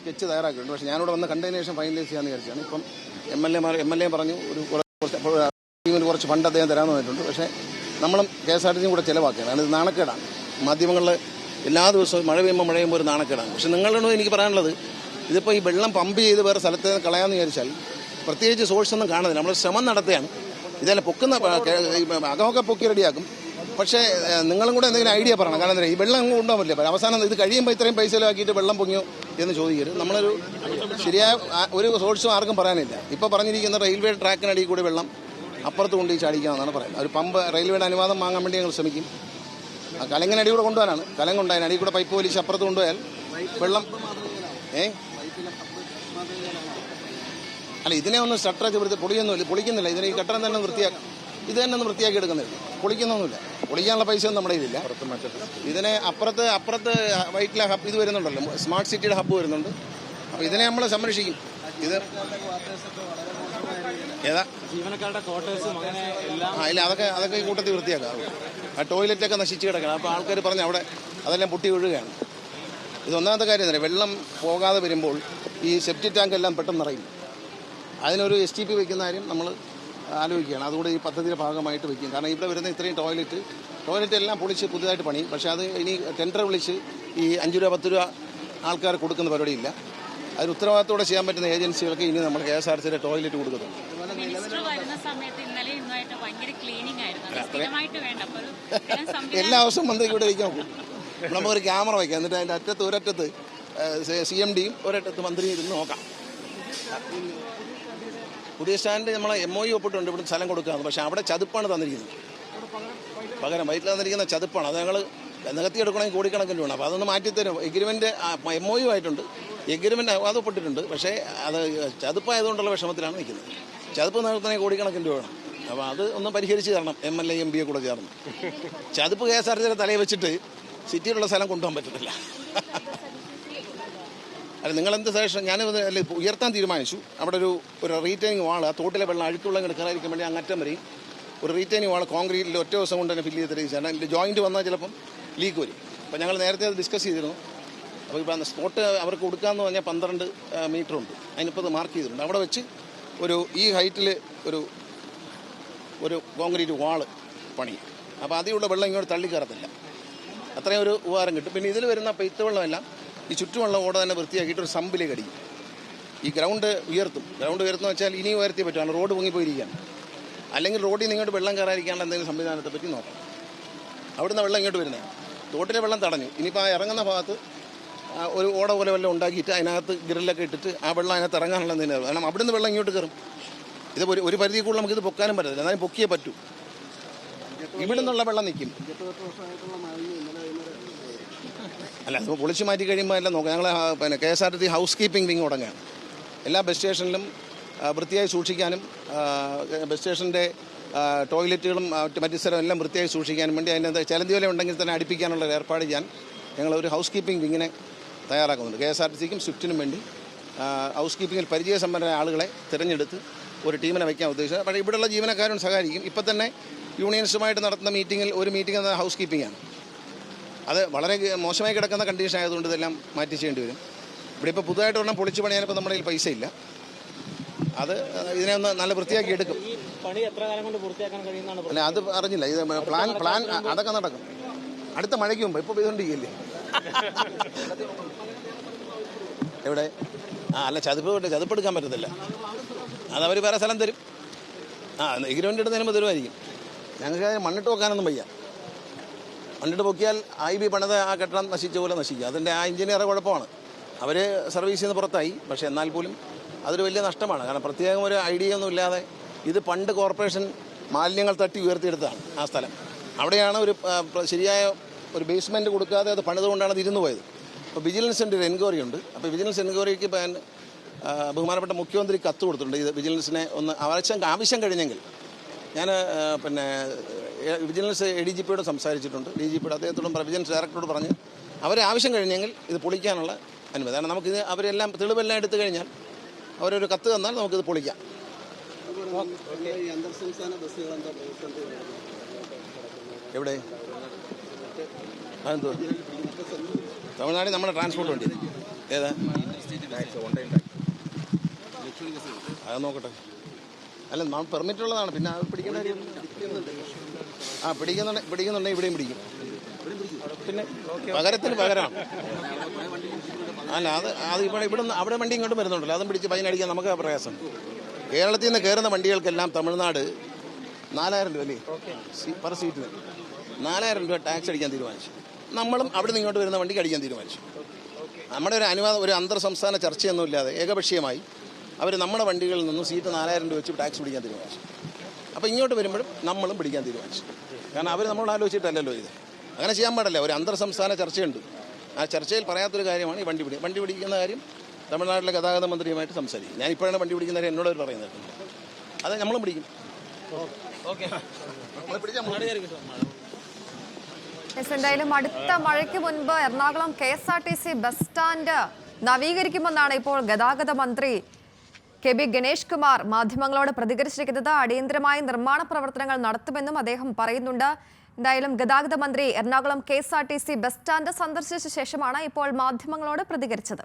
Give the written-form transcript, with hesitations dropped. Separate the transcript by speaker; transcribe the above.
Speaker 1: Sketch തയ്യാറാക്കിയിട്ടുണ്ട്. പക്ഷേ ഞാനിവിടെ വന്ന് കണ്ടതിന് ശേഷം ഫൈനലൈസ് ചെയ്യാമെന്ന് വിചാരിച്ചാണ്. ഇപ്പം എം എൽ എ പറഞ്ഞു ടീമിന് കുറച്ച് ഫണ്ട് അദ്ദേഹം തരാമെന്ന് പറഞ്ഞിട്ടുണ്ട്. പക്ഷേ നമ്മളും KSRTC കൂടെ ചിലവാക്കുകയാണ്. കാരണം ഇത് നാണക്കേടാണ്. മാധ്യമങ്ങളിൽ എല്ലാ ദിവസവും മഴ പെയ്യുമ്പോൾ ഒരു നാണക്കേടാണ്. പക്ഷേ നിങ്ങളോട് എനിക്ക് പറയാനുള്ളത്, ഇതിപ്പോൾ ഈ വെള്ളം പമ്പ് ചെയ്ത് വേറെ സ്ഥലത്ത് കളയാമെന്ന് വിചാരിച്ചാൽ പ്രത്യേകിച്ച് സോഴ്സൊന്നും കാണുന്നില്ല. നമ്മൾ ശ്രമം നടത്തുകയാണ്. ഇതെല്ലാം പൊക്കുന്ന അകമൊക്കെ പൊക്കി റെഡിയാക്കും. പക്ഷേ നിങ്ങളും കൂടെ എന്തെങ്കിലും ഐഡിയ പറയണം. കാരണം എന്താ, ഈ വെള്ളം അങ്ങ് കൊണ്ടുപോകാൻ പറ്റില്ല. അവസാനം ഇത് കഴിയുമ്പോൾ ഇത്രയും പൈസ ചിലവാക്കിയിട്ട് വെള്ളം പൊങ്ങിയോ എന്ന് ചോദിക്കരുത്. നമ്മളൊരു ശരിയായ ഒരു സോഴ്സും ആർക്കും പറയാനില്ല. ഇപ്പോൾ പറഞ്ഞിരിക്കുന്ന റെയിൽവേ ട്രാക്കിനടിയിൽ കൂടി വെള്ളം അപ്പുറത്ത് കൊണ്ട് ചാടിക്കാമെന്നാണ് പറയുന്നത്. ഒരു പമ്പ് റെയിൽവേയുടെ അനുവാദം വാങ്ങാൻ വേണ്ടി ഞങ്ങൾ ശ്രമിക്കും. കലങ്ങിനടി കൂടെ കൊണ്ടുപോകാനാണ്. കലം കൊണ്ടുപോയാൽ അടി കൂടെ പൈപ്പ് വലിച്ച് അപ്പുറത്ത് കൊണ്ടുപോയാൽ വെള്ളം അല്ല, ഇതിനെ ഒന്ന് സ്ട്രക്ചർ പൊളിക്കുന്നില്ല. ഇതിനെ ഈ കെട്ടിടം തന്നെ ഇത് തന്നെ ഒന്ന് വൃത്തിയാക്കി എടുക്കുന്നില്ല. പൊളിക്കുന്നൊന്നുമില്ല. പൊളിക്കാനുള്ള പൈസയൊന്നും നമ്മുടെ ഇതില്ല. ഇതിനെ അപ്പുറത്ത് വൈറ്റിലെ ഹബ് ഇത് വരുന്നുണ്ടല്ലോ, സ്മാർട്ട് സിറ്റിയുടെ ഹബ്ബ് വരുന്നുണ്ട്. അപ്പോൾ ഇതിനെ നമ്മൾ സംരക്ഷിക്കും. ഇത് ഏതാ ഇല്ല, അതൊക്കെ ഈ കൂട്ടത്തിൽ വൃത്തിയാക്കാം. ആ ടോയ്ലറ്റൊക്കെ നശിച്ച് കിടക്കണം. അപ്പോൾ ആൾക്കാർ പറഞ്ഞ് അവിടെ അതെല്ലാം പൊട്ടി വീഴുകയാണ്. ഇത് ഒന്നാമത്തെ കാര്യം തന്നെ, വെള്ളം പോകാതെ വരുമ്പോൾ ഈ സെപ്റ്റിക് ടാങ്ക് എല്ലാം പെട്ടെന്ന് നിറയും. അതിനൊരു STP വയ്ക്കുന്ന കാര്യം നമ്മൾ ആലോചിക്കുകയാണ്. അതുകൂടെ ഈ പദ്ധതിയുടെ ഭാഗമായിട്ട് വയ്ക്കും. കാരണം ഇവിടെ വരുന്ന ഇത്രയും ടോയ്ലറ്റ് എല്ലാം പൊളിച്ച് പുതുതായിട്ട് പണിയും. പക്ഷേ അത് ഇനി ടെൻഡർ വിളിച്ച് ഈ 5 രൂപ 10 രൂപ ആൾക്കാർ കൊടുക്കുന്ന പരിപാടിയില്ല. അതിന് ഉത്തരവാദിത്തോടെ ചെയ്യാൻ പറ്റുന്ന ഏജൻസികൾക്ക് ഇനി നമ്മൾ KSRTCയുടെ ടോയ്ലറ്റ് കൊടുക്കുന്നുണ്ട്. എല്ലാ ദിവസവും മന്ത്രി ഇവിടെ വയ്ക്കാൻ നോക്കും. നമുക്കൊരു ക്യാമറ വയ്ക്കാം. എന്നിട്ട് അതിൻ്റെ ഒരറ്റത്ത് CMDയും ഒരറ്റത്ത് മന്ത്രി ഇരുന്ന് നോക്കാം. പുതിയ സ്റ്റാൻഡ് നമ്മൾ MOU ഒപ്പിട്ടുണ്ട് ഇവിടെ സ്ഥലം കൊടുക്കാമെന്ന്. പക്ഷേ അവിടെ ചതുപ്പാണ് തന്നിരിക്കുന്നത്. പകരം വയറ്റിൽ തന്നിരിക്കുന്ന ചതുപ്പാണ്. അത് ഞങ്ങൾ നികത്തിയെടുക്കണമെങ്കിൽ കോടിക്കണക്കിന് വേണം. അപ്പോൾ അതൊന്ന് മാറ്റിത്തരും. എഗ്രിമെൻറ്റ് MOU ആയിട്ടുണ്ട്, എഗ്രിമെൻറ്റ് അത് ഒപ്പിട്ടിട്ടുണ്ട്. പക്ഷേ അത് ചതുപ്പായതുകൊണ്ടുള്ള വിഷമത്തിലാണ് നിൽക്കുന്നത്. ചതുപ്പ് നികത്തണമെങ്കിൽ കോടിക്കണക്കിന് രൂപ വേണം. അപ്പോൾ അത് ഒന്ന് പരിഹരിച്ച് തരണം. MLA MP കൂടെ ചേർന്ന്. ചതുപ്പ് KSRTCയുടെ തലയിൽ വെച്ചിട്ട് സിറ്റിയിലുള്ള സ്ഥലം കൊണ്ടുപോകാൻ പറ്റത്തില്ല. അല്ല, നിങ്ങളെന്ത് സജഷൻ? ഞാൻ ഉയർത്താൻ തീരുമാനിച്ചു. അവിടെ ഒരു റീറ്റെയിനിങ് വാൾ, ആ തോട്ടിലെ വെള്ളം അഴുക്കുള്ള എടുക്കാതിരിക്കാൻ വേണ്ടി അങ്ങറ്റം വരെയും ഒരു റീറ്റെയിനിങ് വാൾ കോൺക്രീറ്റിൽ ഒറ്റ ദിവസം കൊണ്ട് തന്നെ ഫില്ല് ചെയ്ത് തരികയാണ്. അതിൻ്റെ ജോയിൻറ്റ് വന്നാൽ ചിലപ്പം ലീക്ക് വരും. അപ്പോൾ ഞങ്ങൾ നേരത്തെ അത് ഡിസ്കസ് ചെയ്തിരുന്നു. അപ്പോൾ ഇപ്പോൾ സ്പോട്ട് അവർക്ക് കൊടുക്കാമെന്ന് പറഞ്ഞാൽ 12 മീറ്ററുണ്ട്. അതിനിപ്പോൾ അത് മാർക്ക് ചെയ്തിട്ടുണ്ട്. അവിടെ വെച്ച് ഈ ഹൈറ്റിൽ ഒരു കോൺക്രീറ്റ് വാള് പണി. അപ്പോൾ അതിലുള്ള വെള്ളം ഇങ്ങോട്ട് തള്ളിക്കയറത്തില്ല. അത്രയും ഒരു ഉപകാരം കിട്ടും. പിന്നെ ഇതിൽ വരുന്ന പെയ്ത്ത് വെള്ളമെല്ലാം ഈ ചുറ്റുമുള്ള ഓട തന്നെ വൃത്തിയാക്കിയിട്ട് ഒരു സമ്പിലേക്ക് അടിക്കും. ഈ ഗ്രൗണ്ട് ഉയർത്തുന്ന വെച്ചാൽ ഇനി ഉയർത്തി പറ്റും. റോഡ് പൊങ്ങിപ്പോയിരിക്കുകയാണ്. അല്ലെങ്കിൽ റോഡിൽ നിന്ന് ഇങ്ങോട്ട് വെള്ളം കയറാതിരിക്കാനുള്ള എന്തെങ്കിലും സംവിധാനത്തെ പറ്റി നോക്കാം. അവിടുന്ന് വെള്ളം ഇങ്ങോട്ട് വരുന്നത് തോട്ടിലെ വെള്ളം തടഞ്ഞു. ഇനിയിപ്പോൾ ആ ഇറങ്ങുന്ന ഭാഗത്ത് ഒരു ഓട പോലെ വെള്ളം ഉണ്ടാക്കിയിട്ട് അതിനകത്ത് ഗ്രില്ലൊക്കെ ഇട്ടിട്ട് ആ വെള്ളം അതിനകത്ത് ഇറങ്ങാനുള്ള എന്തെങ്കിലും. കാരണം അവിടുന്ന് വെള്ളം ഇങ്ങോട്ട് കയറും. ഇത് ഒരു പരിധി കൂടുതൽ നമുക്കിത് പൊക്കാനും പറ്റത്തില്ല. എന്നാലും പൊക്കിയേ പറ്റൂ. ഇവിടെ നിന്നുള്ള വെള്ളം നിൽക്കും. അല്ല, അത് പൊളിച്ച് മാറ്റി കഴിയുമ്പോൾ എല്ലാം നോക്കാം. ഞങ്ങൾ KSRTC ഹൗസ് കീപ്പിംഗ് വിങ് തുടങ്ങുകയാണ്. എല്ലാ ബസ് സ്റ്റേഷനിലും വൃത്തിയായി സൂക്ഷിക്കാനും ബസ് സ്റ്റേഷൻ്റെ ടോയ്ലറ്റുകളും മറ്റു സ്ഥലം എല്ലാം വൃത്തിയായി സൂക്ഷിക്കാനും വേണ്ടി അതിൻ്റെ ചലന്തി വല ഉണ്ടെങ്കിൽ തന്നെ അടുപ്പിക്കാനുള്ള ഏർപ്പാട് ചെയ്യാൻ ഞങ്ങളൊരു ഹൗസ് കീപ്പിംഗ് വിങ്ങിനെ തയ്യാറാക്കുന്നുണ്ട്. KSRTCക്കും സ്വിഫ്റ്റിനും വേണ്ടി ഹൗസ് കീപ്പിങ്ങിൽ പരിചയസമ്പന്നരായ ആളുകളെ തിരഞ്ഞെടുത്ത് ഒരു ടീമിനെ വയ്ക്കാൻ ഉദ്ദേശിച്ചത്. പക്ഷേ ഇവിടെയുള്ള ജീവനക്കാരും സഹായിക്കും. ഇപ്പം തന്നെ യൂണിയൻസുമായിട്ട് നടത്തുന്ന ഒരു മീറ്റിംഗ് എന്ന ഹൗസ് കീപ്പിംഗാണ്. അത് വളരെ മോശമായി കിടക്കുന്ന കണ്ടീഷൻ ആയതുകൊണ്ട് ഇതെല്ലാം മാറ്റി ചെയ്യേണ്ടി വരും. ഇവിടെ ഇപ്പോൾ പുതുതായിട്ട് ഒരെണ്ണം പൊളിച്ച് പണിയാനിപ്പോൾ നമ്മുടെ കയ്യിൽ പൈസ ഇല്ല. അത് ഇതിനെ ഒന്ന് നല്ല വൃത്തിയാക്കി എടുക്കും. അല്ല, അത് അറിഞ്ഞില്ല. ഇത് പ്ലാൻ അതൊക്കെ നടക്കും അടുത്ത മഴയ്ക്ക് മുമ്പ്. ഇപ്പോൾ പെയ്തുകൊണ്ടിരിക്കില്ലേ എവിടെ? അല്ല, ചതുപ്പെടുക്കാൻ പറ്റത്തില്ല. അതവർ വേറെ സ്ഥലം തരും. എഗ്രിമെൻ്റ് എടുത്ത് തരുമ്പോൾ തരുമായിരിക്കും. ഞങ്ങൾക്ക് മണ്ണിട്ട് വെക്കാനൊന്നും വയ്യ. മണ്ണിട്ട് പൊക്കിയാൽ IB പണിത ആ കെട്ടിടം നശിച്ച പോലെ നശിക്കുക. അതിൻ്റെ ആ എഞ്ചിനീയറെ കുഴപ്പമാണ്. അവർ സർവീസിൽ നിന്ന് പുറത്തായി. പക്ഷേ എന്നാൽ പോലും അതൊരു വലിയ നഷ്ടമാണ്. കാരണം പ്രത്യേകം ഒരു ഐഡിയ ഒന്നും ഇല്ലാതെ ഇത് പണ്ട് കോർപ്പറേഷൻ മാലിന്യങ്ങൾ തട്ടി ഉയർത്തിയെടുത്തതാണ് ആ സ്ഥലം. അവിടെയാണ് ശരിയായ ഒരു ബേസ്മെൻറ്റ് കൊടുക്കാതെ അത് പണിതുകൊണ്ടാണ് അത് ഇരുന്ന് പോയത്. അപ്പോൾ വിജിലൻസിൻ്റെ ഒരു എൻക്വയറി ഉണ്ട്. അപ്പോൾ വിജിലൻസ് എൻക്വയറിക്ക് ബഹുമാനപ്പെട്ട മുഖ്യമന്ത്രി കത്ത് കൊടുത്തിട്ടുണ്ട്. ഇത് വിജിലൻസിനെ ഒന്ന് ആവശ്യം കഴിഞ്ഞെങ്കിൽ ഞാൻ വിജിലൻസ് ADGPയോട് സംസാരിച്ചിട്ടുണ്ട്. DGPയോട് അദ്ദേഹത്തോടും വിജിലൻസ് ഡയറക്ടറോട് പറഞ്ഞ് അവരെ ആവശ്യം കഴിഞ്ഞെങ്കിൽ ഇത് പൊളിക്കാനുള്ള അനുമതി. കാരണം നമുക്കിത് അവരെല്ലാം തെളിവെല്ലാം എടുത്തു കഴിഞ്ഞാൽ അവരൊരു കത്ത് തന്നാൽ നമുക്കിത് പൊളിക്കാം. എവിടെ? അതെന്തോ തമിഴ്നാട് നമ്മുടെ ട്രാൻസ്പോർട്ട് വണ്ടി ഏതാ? അത് നോക്കട്ടെ. അല്ല, നമ്മൾ പെർമിറ്റ് ഉള്ളതാണ്, പിന്നെ അത് പിടിക്കേണ്ട കാര്യം. പിടിക്കുന്നുണ്ടെങ്കിൽ ഇവിടെയും പിടിക്കും. പിന്നെ പകരത്തിന് പകരമാണ്. അല്ല, അത് ഇവിടെ അവിടെ വണ്ടി ഇങ്ങോട്ട് വരുന്നുണ്ടല്ലോ, അതും പിടിച്ച് ഫൈൻ അടിക്കാൻ നമുക്ക് പ്രയാസം. കേരളത്തിൽ നിന്ന് കയറുന്ന വണ്ടികൾക്കെല്ലാം തമിഴ്നാട് 4000 രൂപ അല്ലേ പെർ സീറ്റിന് 4000 രൂപ ടാക്സ് അടിക്കാൻ തീരുമാനിച്ചു. നമ്മളും അവിടെ നിന്ന് ഇങ്ങോട്ട് വരുന്ന വണ്ടിക്ക് അടിക്കാൻ തീരുമാനിച്ചു. നമ്മുടെ ഒരു അനുവാദം, ഒരു അന്തർ സംസ്ഥാന ചർച്ചയൊന്നുമില്ലാതെ ഏകപക്ഷീയമായി അവർ നമ്മുടെ വണ്ടികളിൽ നിന്നും സീറ്റ് 4000 രൂപ വെച്ച് ടാക്സ് പിടിക്കാൻ തീരുമാനിച്ചു. അപ്പോൾ ഇങ്ങോട്ട് വരുമ്പോഴും നമ്മളും പിടിക്കാൻ തീരുമാനിച്ചു. കാരണം അവർ നമ്മളോട് ആലോചിച്ചിട്ടല്ലല്ലോ ഇത്. അങ്ങനെ ചെയ്യാൻ പാടില്ല. ഒരു അന്തർ സംസ്ഥാന ചർച്ചയുണ്ട്. ആ ചർച്ചയിൽ പറയാത്തൊരു കാര്യമാണ് ഈ വണ്ടി പിടിക്കുന്ന കാര്യം. തമിഴ്നാട്ടിലെ ഗതാഗത മന്ത്രിയുമായിട്ട് സംസാരിക്കും. ഞാൻ ഇപ്പോഴാണ് വണ്ടി പിടിക്കുന്ന കാര്യം എന്നോട് പറയുന്നത്. അത് നമ്മളും പിടിക്കും.
Speaker 2: എന്തായാലും അടുത്ത മഴയ്ക്ക് മുൻപ് എറണാകുളം KSRTC ബസ് സ്റ്റാൻഡ് നവീകരിക്കുമെന്നാണ് ഇപ്പോൾ ഗതാഗത മന്ത്രി KB ഗണേഷ് കുമാർ മാധ്യമങ്ങളോട് പ്രതികരിച്ചിരിക്കുന്നത്. അടിയന്തരമായ നിർമ്മാണ പ്രവർത്തനങ്ങൾ നടത്തുമെന്നും അദ്ദേഹം പറയുന്നുണ്ട്. എന്തായാലും ഗതാഗത മന്ത്രി എറണാകുളം KSRTC ബസ് സ്റ്റാൻഡ് സന്ദർശിച്ച ശേഷമാണ് ഇപ്പോൾ മാധ്യമങ്ങളോട് പ്രതികരിച്ചത്.